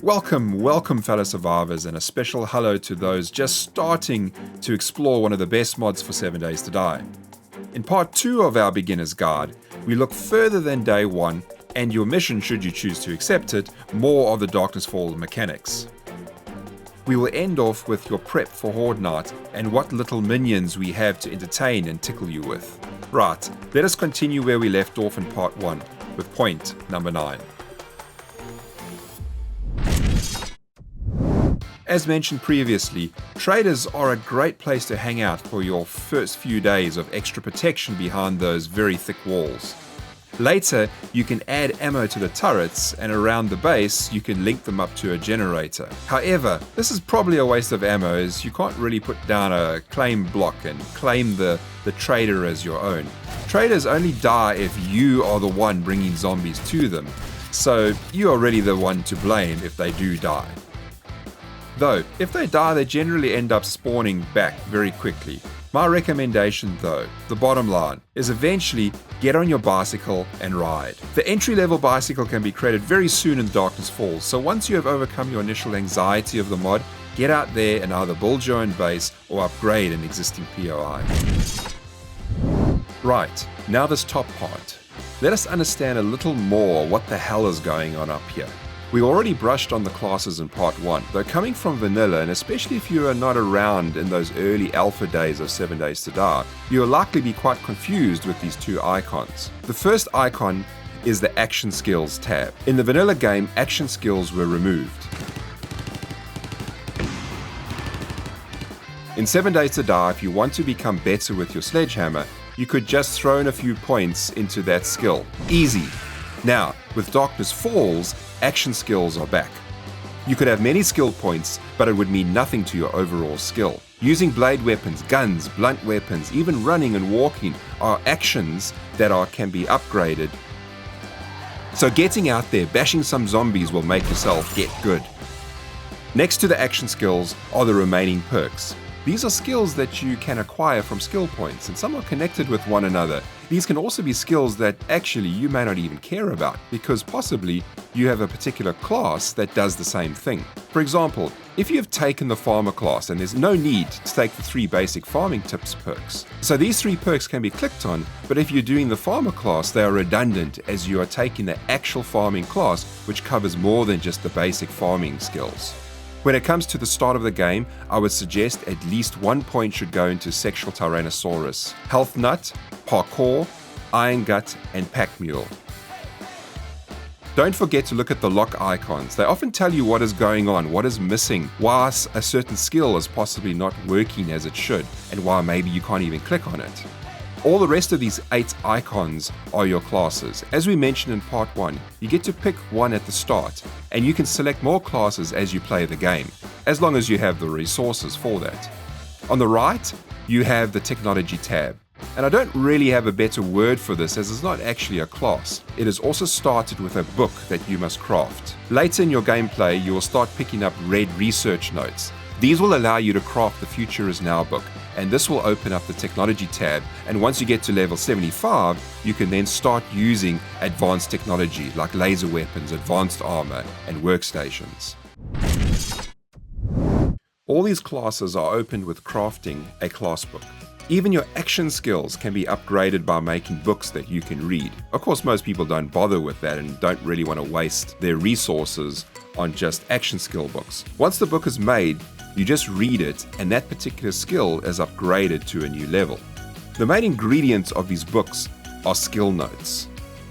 Welcome fellow survivors, and a special hello to those just starting to explore one of the best mods for 7 Days to Die. In part 2 of our beginner's guide, we look further than day 1 and your mission, should you choose to accept it, more of the Darkness Falls mechanics. We will end off with your prep for Horde night and what little minions we have to entertain and tickle you with. Right, let us continue where we left off in part 1 with point number 9. As mentioned previously, traders are a great place to hang out for your first few days of extra protection behind those very thick walls. Later, you can add ammo to the turrets, and around the base, you can link them up to a generator. However, this is probably a waste of ammo, as you can't really put down a claim block and claim the trader as your own. Traders only die if you are the one bringing zombies to them, so you are really the one to blame if they do die. Though, if they die, they generally end up spawning back very quickly. My recommendation though, the bottom line, is eventually get on your bicycle and ride. The entry-level bicycle can be created very soon in Darkness Falls, so once you have overcome your initial anxiety of the mod, get out there and either build your own base or upgrade an existing POI. Right, now this top part. Let us understand a little more what the hell is going on up here. We already brushed on the classes in part 1, though coming from vanilla, and especially if you are not around in those early alpha days of 7 Days to Die, you will likely be quite confused with these two icons. The first icon is the Action Skills tab. In the vanilla game, action skills were removed. In 7 Days to Die, if you want to become better with your sledgehammer, you could just throw in a few points into that skill. Easy. Now, with Darkness Falls, action skills are back. You could have many skill points, but it would mean nothing to your overall skill. Using blade weapons, guns, blunt weapons, even running and walking are actions that can be upgraded. So getting out there, bashing some zombies will make yourself get good. Next to the action skills are the remaining perks. These are skills that you can acquire from skill points, and some are connected with one another. These can also be skills that actually you may not even care about, because possibly you have a particular class that does the same thing. For example, if you have taken the farmer class, and there's no need to take the 3 basic farming tips perks. So these 3 perks can be clicked on, but if you're doing the farmer class, they are redundant as you are taking the actual farming class, which covers more than just the basic farming skills. When it comes to the start of the game, I would suggest at least 1 point should go into Sexual Tyrannosaurus, Health Nut, Parkour, Iron Gut, and Pack Mule. Don't forget to look at the lock icons. They often tell you what is going on, what is missing, why a certain skill is possibly not working as it should, and why maybe you can't even click on it. All the rest of these 8 icons are your classes. As we mentioned in part 1, you get to pick one at the start, and you can select more classes as you play the game, as long as you have the resources for that. On the right, you have the technology tab. And I don't really have a better word for this, as it's not actually a class. It is also started with a book that you must craft. Later in your gameplay, you will start picking up red research notes. These will allow you to craft the Future Is Now book, and this will open up the technology tab, and once you get to level 75, you can then start using advanced technology like laser weapons, advanced armor, and workstations. All these classes are opened with crafting a class book. Even your action skills can be upgraded by making books that you can read. Of course, most people don't bother with that and don't really want to waste their resources on just action skill books. Once the book is made, you just read it, and that particular skill is upgraded to a new level. The main ingredients of these books are skill notes.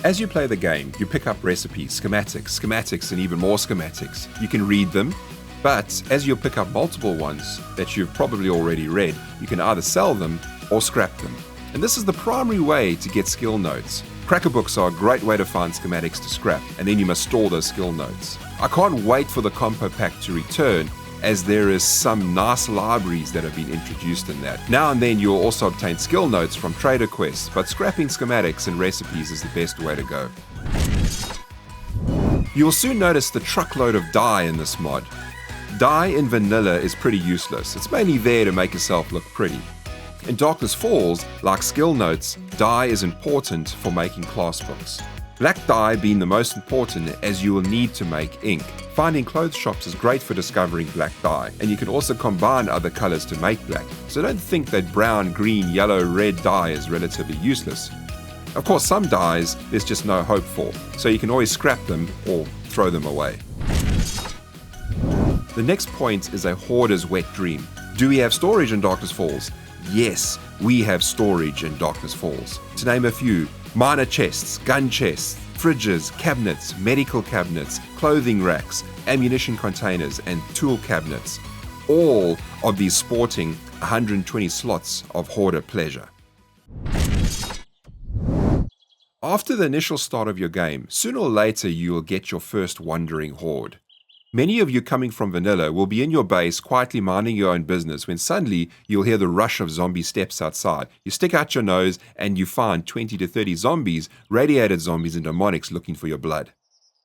As you play the game, you pick up recipes, schematics, and even more schematics. You can read them, but as you'll pick up multiple ones that you've probably already read, you can either sell them or scrap them. And this is the primary way to get skill notes. Cracker books are a great way to find schematics to scrap, and then you must store those skill notes. I can't wait for the compo pack to return, as there is some nice libraries that have been introduced in that. Now and then you'll also obtain skill notes from trader quests, but scrapping schematics and recipes is the best way to go. You will soon notice the truckload of dye in this mod. Dye in vanilla is pretty useless. It's mainly there to make yourself look pretty. In Darkness Falls, like skill notes, dye is important for making class books. Black dye being the most important, as you will need to make ink. Finding clothes shops is great for discovering black dye, and you can also combine other colors to make black, so don't think that brown, green, yellow, red dye is relatively useless. Of course, some dyes there's just no hope for, so you can always scrap them or throw them away. The next point is a hoarder's wet dream. Do we have storage in Darkness Falls? Yes, we have storage in Darkness Falls. To name a few: miner chests, gun chests, fridges, cabinets, medical cabinets, clothing racks, ammunition containers, and tool cabinets. All of these sporting 120 slots of hoarder pleasure. After the initial start of your game, sooner or later you will get your first wandering horde. Many of you coming from vanilla will be in your base quietly minding your own business when suddenly you'll hear the rush of zombie steps outside. You stick out your nose and you find 20 to 30 zombies, radiated zombies and demonics looking for your blood.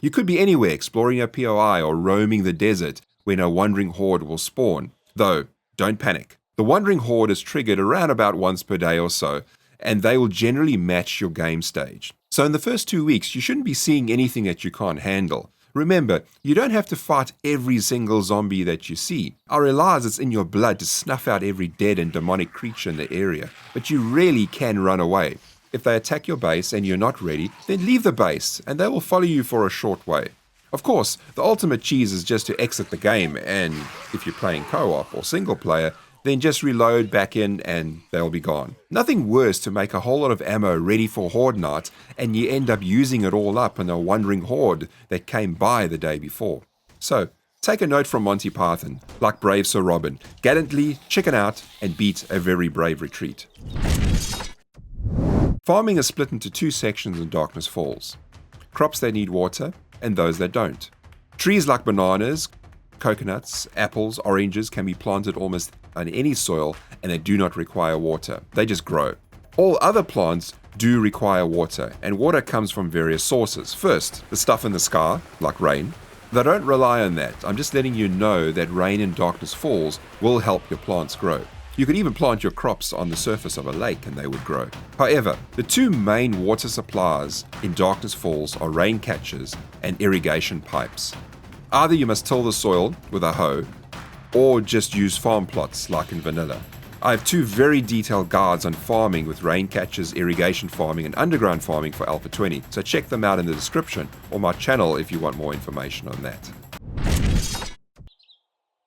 You could be anywhere exploring your POI or roaming the desert when a wandering horde will spawn. Though, don't panic. The wandering horde is triggered around about once per day or so, and they will generally match your game stage. So in the first 2 weeks, you shouldn't be seeing anything that you can't handle. Remember, you don't have to fight every single zombie that you see. I realize it's in your blood to snuff out every dead and demonic creature in the area, but you really can run away. If they attack your base and you're not ready, then leave the base and they will follow you for a short way. Of course, the ultimate cheese is just to exit the game, and if you're playing co-op or single player, then just reload back in and they'll be gone. Nothing worse to make a whole lot of ammo ready for Horde night and you end up using it all up in a wandering horde that came by the day before. So, take a note from Monty Python, like brave Sir Robin, gallantly chicken out and beat a very brave retreat. Farming is split into two sections in Darkness Falls: crops that need water and those that don't. Trees like bananas, coconuts, apples, oranges can be planted almost on any soil and they do not require water. They just grow. All other plants do require water, and water comes from various sources. First, the stuff in the sky, like rain. They don't rely on that. I'm just letting you know that rain in Darkness Falls will help your plants grow. You could even plant your crops on the surface of a lake and they would grow. However, the two main water supplies in Darkness Falls are rain catchers and irrigation pipes. Either you must till the soil with a hoe, or just use farm plots like in vanilla. I have two very detailed guides on farming with rain catchers, irrigation farming, and underground farming for Alpha 20, so check them out in the description or my channel if you want more information on that.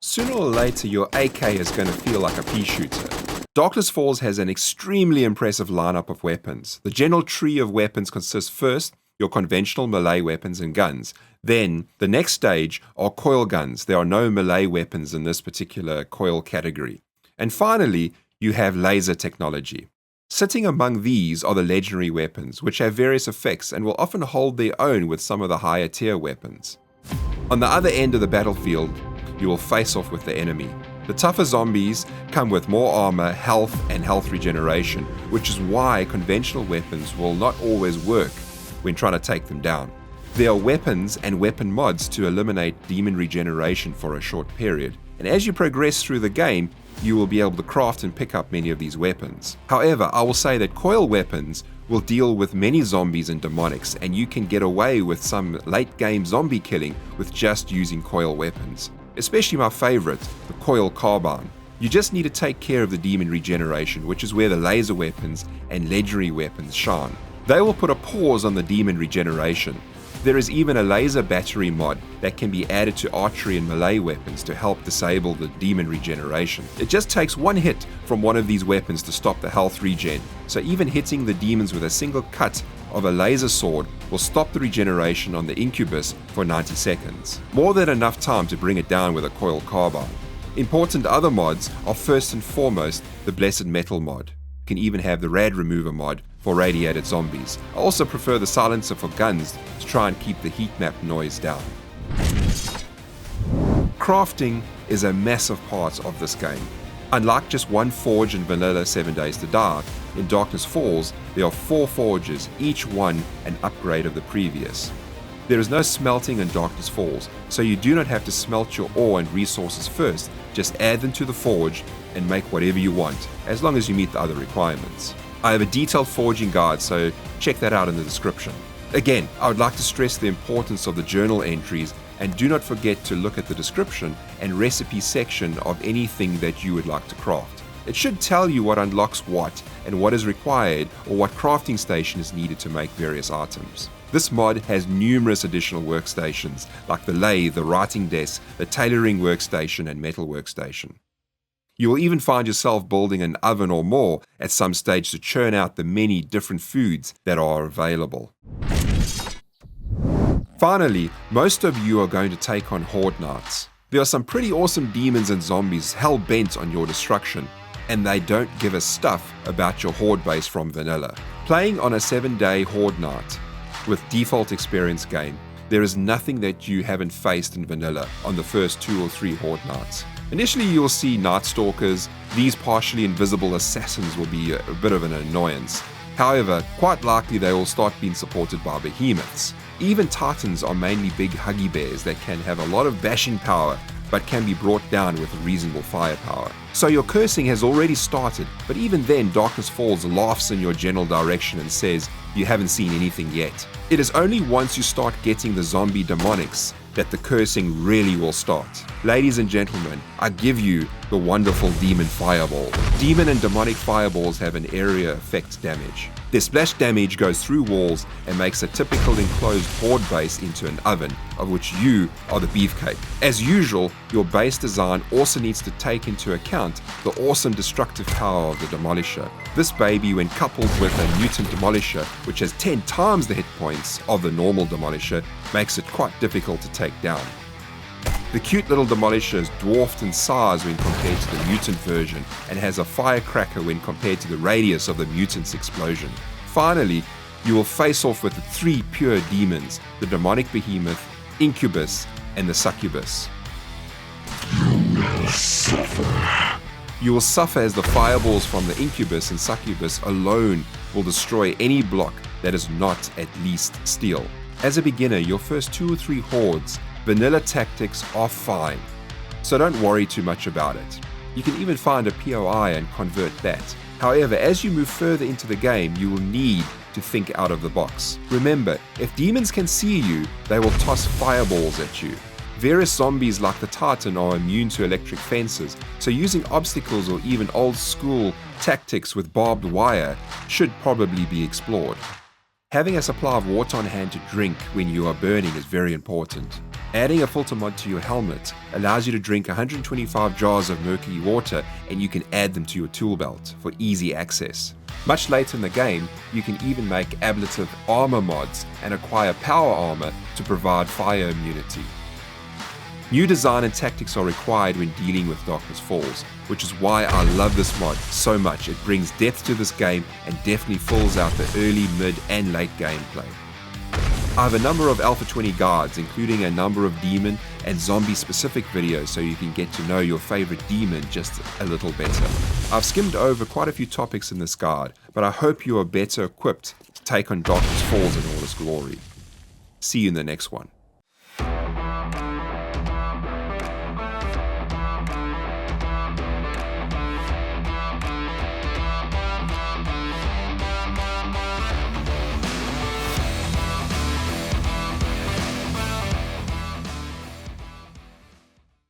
Sooner or later, your AK is going to feel like a pea shooter. Darkness Falls has an extremely impressive lineup of weapons. The general tree of weapons consists first your conventional melee weapons and guns. Then, the next stage are coil guns. There are no melee weapons in this particular coil category. And finally, you have laser technology. Sitting among these are the legendary weapons, which have various effects and will often hold their own with some of the higher tier weapons. On the other end of the battlefield, you will face off with the enemy. The tougher zombies come with more armor, health, and health regeneration, which is why conventional weapons will not always work when trying to take them down. There are weapons and weapon mods to eliminate demon regeneration for a short period, and as you progress through the game, you will be able to craft and pick up many of these weapons. However, I will say that coil weapons will deal with many zombies and demonics, and you can get away with some late game zombie killing with just using coil weapons. Especially my favorite, the coil carbine. You just need to take care of the demon regeneration, which is where the laser weapons and legendary weapons shine. They will put a pause on the demon regeneration. There is even a laser battery mod that can be added to archery and melee weapons to help disable the demon regeneration. It just takes one hit from one of these weapons to stop the health regen, so even hitting the demons with a single cut of a laser sword will stop the regeneration on the Incubus for 90 seconds. More than enough time to bring it down with a coil carbine. Important other mods are first and foremost the Blessed Metal mod. You can even have the Rad Remover mod for radiated zombies. I also prefer the silencer for guns to try and keep the heat map noise down. Crafting is a massive part of this game. Unlike just one forge in vanilla 7 Days to Die, in Darkness Falls there are 4 forges, each one an upgrade of the previous. There is no smelting in Darkness Falls, so you do not have to smelt your ore and resources first, just add them to the forge and make whatever you want, as long as you meet the other requirements. I have a detailed forging guide, so check that out in the description. Again, I would like to stress the importance of the journal entries, and do not forget to look at the description and recipe section of anything that you would like to craft. It should tell you what unlocks what and what is required, or what crafting station is needed to make various items. This mod has numerous additional workstations like the lathe, the writing desk, the tailoring workstation and metal workstation. You will even find yourself building an oven or more at some stage to churn out the many different foods that are available. Finally, most of you are going to take on Horde Knights. There are some pretty awesome demons and zombies hell-bent on your destruction, and they don't give a stuff about your Horde base from vanilla. Playing on a 7-day Horde Night with default experience game, there is nothing that you haven't faced in vanilla on the first 2 or 3 Horde Nights. Initially you'll see Night Stalkers. These partially invisible assassins will be a bit of an annoyance. However, quite likely they will start being supported by Behemoths. Even Titans are mainly big huggy bears that can have a lot of bashing power, but can be brought down with reasonable firepower. So your cursing has already started, but even then Darkness Falls laughs in your general direction and says you haven't seen anything yet. It is only once you start getting the zombie demonics that the cursing really will start. Ladies and gentlemen, I give you the wonderful Demon Fireball. Demon and demonic fireballs have an area effect damage. Their splash damage goes through walls and makes a typical enclosed horde base into an oven, of which you are the beefcake. As usual, your base design also needs to take into account the awesome destructive power of the Demolisher. This baby, when coupled with a Mutant Demolisher, which has 10 times the hit points of the normal Demolisher, makes it quite difficult to take down. The cute little Demolisher is dwarfed in size when compared to the Mutant version, and has a firecracker when compared to the radius of the Mutant's explosion. Finally, you will face off with the 3 pure demons, the Demonic Behemoth, Incubus, and the Succubus. You will suffer as the fireballs from the Incubus and Succubus alone will destroy any block that is not at least steel. As a beginner, your first 2 or 3 hordes, vanilla tactics are fine, so don't worry too much about it. You can even find a POI and convert that. However, as you move further into the game, you will need to think out of the box. Remember, if demons can see you, they will toss fireballs at you. Various zombies like the Titan are immune to electric fences, so using obstacles or even old school tactics with barbed wire should probably be explored. Having a supply of water on hand to drink when you are burning is very important. Adding a filter mod to your helmet allows you to drink 125 jars of murky water, and you can add them to your tool belt for easy access. Much later in the game, you can even make ablative armor mods and acquire power armor to provide fire immunity. New design and tactics are required when dealing with Darkness Falls, which is why I love this mod so much. It brings depth to this game and definitely fills out the early, mid and late gameplay. I have a number of Alpha 20 guides, including a number of demon and zombie specific videos, so you can get to know your favorite demon just a little better. I've skimmed over quite a few topics in this guide, but I hope you are better equipped to take on Darkness Falls in all its glory. See you in the next one.